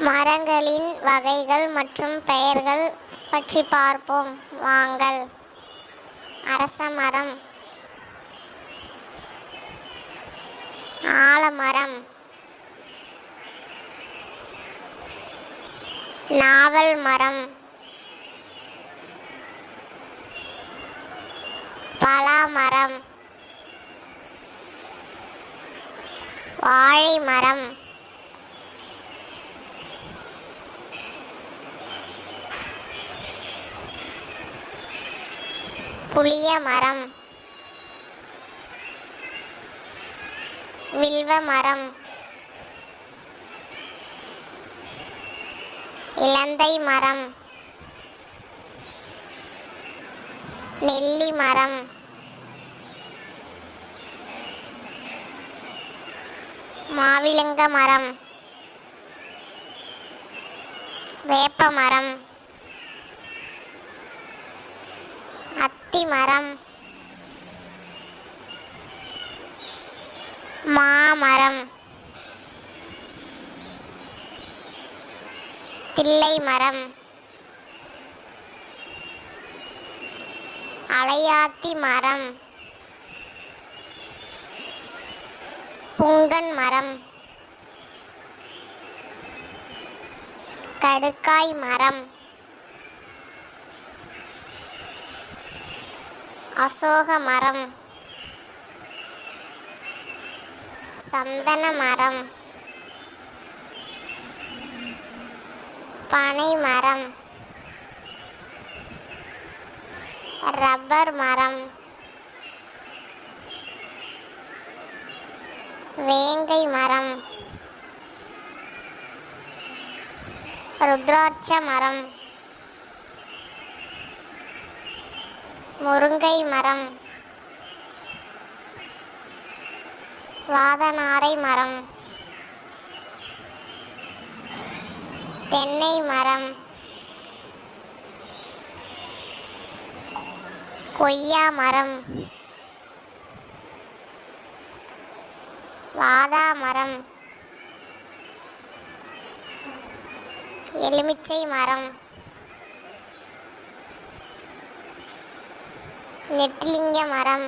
மரங்களின் வகைகள் மற்றும் பெயர்கள் பற்றி பார்ப்போம் வாங்கள். அரசமரம், ஆலமரம், நாவல் மரம், பலாமரம், வாழை மரம், புளிய மரம், வில்வ மரம், இலந்தை மரம், நெல்லி மரம், மாவிலங்க மரம், வேப்ப மரம், அத்தி மரம், மாமரம், தில்லை மரம், அலையாத்தி மரம், புங்கன் மரம், கடுக்காய் மரம், அசோக மரம், சந்தன மரம், பனை மரம், ரப்பர் மரம், வேங்கை மரம், ருத்ராட்ச மரம், முருங்கை மரம், வாதநாரை மரம், தென்னை மரம், கொய்யா மரம், வாதா மரம், எலுமிச்சை மரம், நெட்டிலிங்க மரம்,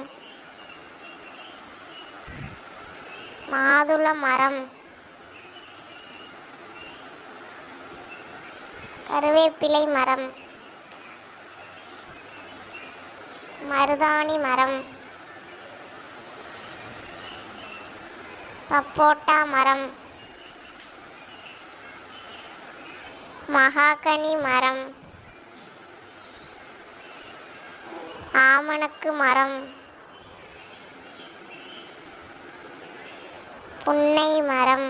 மாதுள மரம், கருவேப்பிலை மரம், மருதாணி மரம், சப்போட்டா மரம், மகாகனி மரம், ஆமணக்கு மரம், புன்னை மரம்,